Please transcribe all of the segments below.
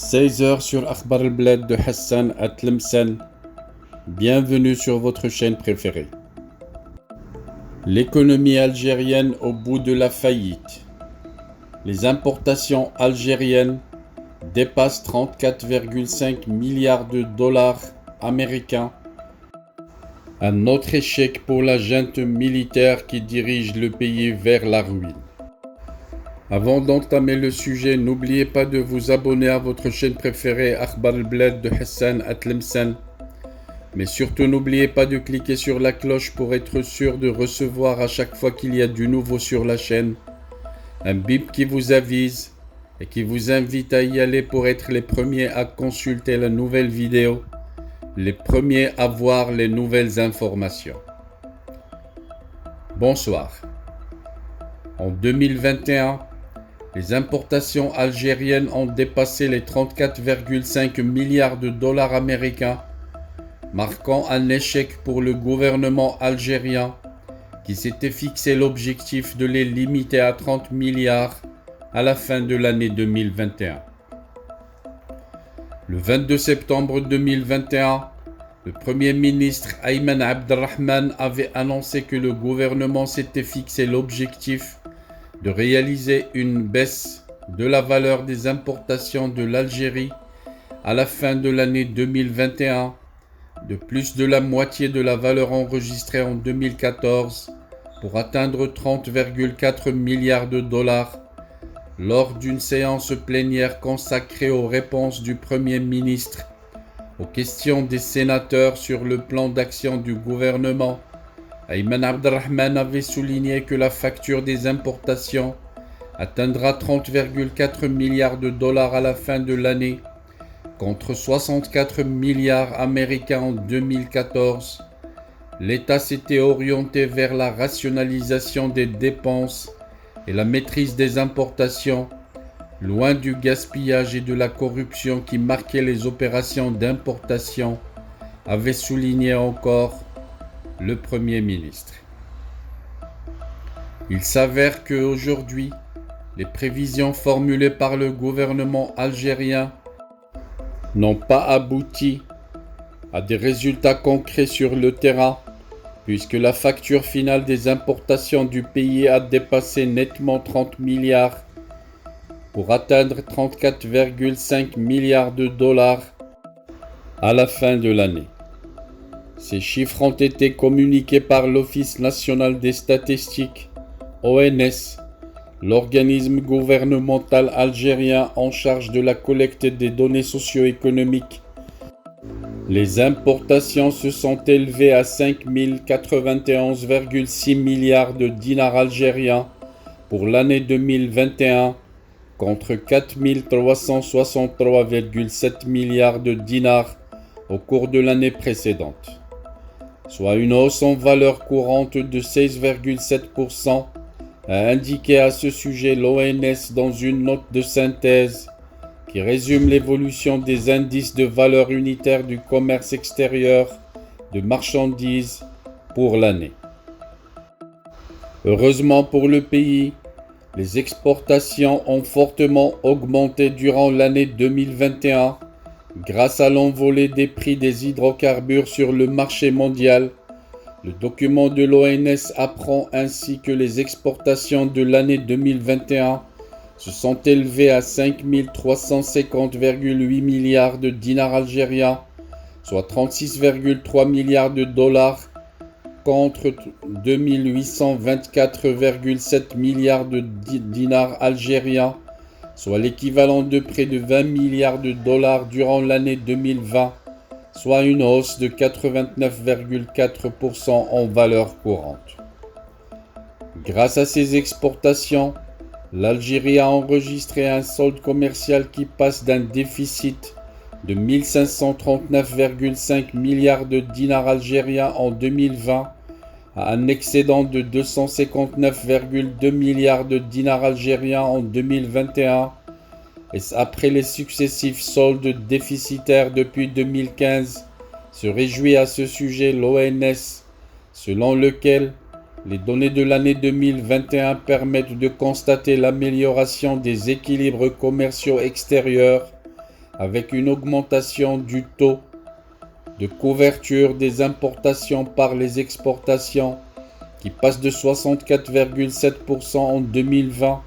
16 heures sur Akhbar al-Bled de Hassan Atlemsen. Bienvenue sur votre chaîne préférée. L'économie algérienne au bout de la faillite. Les importations algériennes dépassent 34,5 milliards de dollars américains. Un autre échec pour la junte militaire qui dirige le pays vers la ruine. Avant d'entamer le sujet, n'oubliez pas de vous abonner à votre chaîne préférée Akhbar al-Bled de Hassan Atlemsen. Mais surtout n'oubliez pas de cliquer sur la cloche pour être sûr de recevoir à chaque fois qu'il y a du nouveau sur la chaîne un bip qui vous avise et qui vous invite à y aller pour être les premiers à consulter la nouvelle vidéo, les premiers à voir les nouvelles informations. Bonsoir. En 2021, les importations algériennes ont dépassé les 34,5 milliards de dollars américains, marquant un échec pour le gouvernement algérien qui s'était fixé l'objectif de les limiter à 30 milliards à la fin de l'année 2021. Le 22 septembre 2021, le Premier ministre Ayman Abdelrahman avait annoncé que le gouvernement s'était fixé l'objectif de réaliser une baisse de la valeur des importations de l'Algérie à la fin de l'année 2021 de plus de la moitié de la valeur enregistrée en 2014 pour atteindre 30,4 milliards de dollars lors d'une séance plénière consacrée aux réponses du Premier ministre aux questions des sénateurs sur le plan d'action du gouvernement. Ayman Abdelrahman avait souligné que la facture des importations atteindra 30,4 milliards de dollars à la fin de l'année, contre 64 milliards américains en 2014. L'État s'était orienté vers la rationalisation des dépenses et la maîtrise des importations, loin du gaspillage et de la corruption qui marquaient les opérations d'importation, avait souligné encore le Premier ministre. Il s'avère qu'aujourd'hui, les prévisions formulées par le gouvernement algérien n'ont pas abouti à des résultats concrets sur le terrain, puisque la facture finale des importations du pays a dépassé nettement 30 milliards pour atteindre 34,5 milliards de dollars à la fin de l'année. Ces chiffres ont été communiqués par l'Office national des statistiques, ONS, l'organisme gouvernemental algérien en charge de la collecte des données socio-économiques. Les importations se sont élevées à 5 091,6 milliards de dinars algériens pour l'année 2021 contre 4 363,7 milliards de dinars au cours de l'année précédente, soit une hausse en valeur courante de 16,7%, a indiqué à ce sujet l'ONS dans une note de synthèse qui résume l'évolution des indices de valeur unitaire du commerce extérieur de marchandises pour l'année. Heureusement pour le pays, les exportations ont fortement augmenté durant l'année 2021 grâce à l'envolée des prix des hydrocarbures sur le marché mondial. Le document de l'ONS apprend ainsi que les exportations de l'année 2021 se sont élevées à 5 350,8 milliards de dinars algériens, soit 36,3 milliards de dollars, contre 2 824,7 milliards de dinars algériens, soit l'équivalent de près de 20 milliards de dollars durant l'année 2020, soit une hausse de 89,4% en valeur courante. Grâce à ces exportations, l'Algérie a enregistré un solde commercial qui passe d'un déficit de 1539,5 milliards de dinars algériens en 2020 à un excédent de 259,2 milliards de dinars algériens en 2021, et après les successifs soldes déficitaires depuis 2015, se réjouit à ce sujet l'ONS, selon lequel les données de l'année 2021 permettent de constater l'amélioration des équilibres commerciaux extérieurs avec une augmentation du taux de couverture des importations par les exportations qui passe de 64,7% en 2020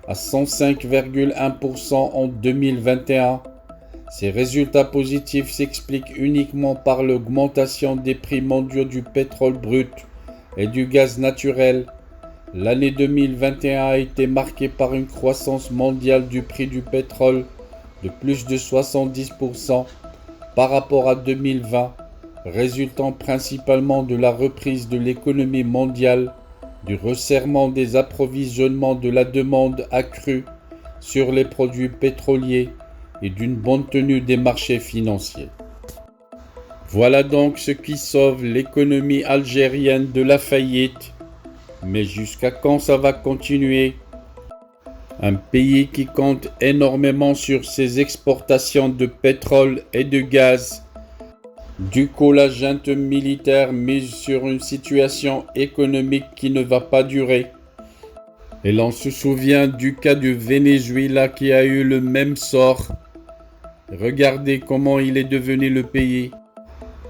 à 105,1% en 2021. Ces résultats positifs s'expliquent uniquement par l'augmentation des prix mondiaux du pétrole brut et du gaz naturel. L'année 2021 a été marquée par une croissance mondiale du prix du pétrole de plus de 70% par rapport à 2020, résultant principalement de la reprise de l'économie mondiale, du resserrement des approvisionnements, de la demande accrue sur les produits pétroliers et d'une bonne tenue des marchés financiers. Voilà donc ce qui sauve l'économie algérienne de la faillite. Mais jusqu'à quand ça va continuer? Un pays qui compte énormément sur ses exportations de pétrole et de gaz. Du coup, la junte militaire mise sur une situation économique qui ne va pas durer. Et l'on se souvient du cas du Venezuela qui a eu le même sort. Regardez comment il est devenu le pays.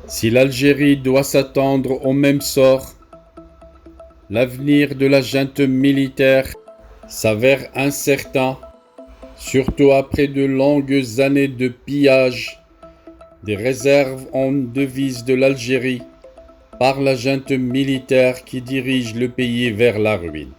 Si l'Algérie doit s'attendre au même sort, l'avenir de la junte militaire s'avère incertain, surtout après de longues années de pillage des réserves en devises de l'Algérie par la junte militaire qui dirige le pays vers la ruine.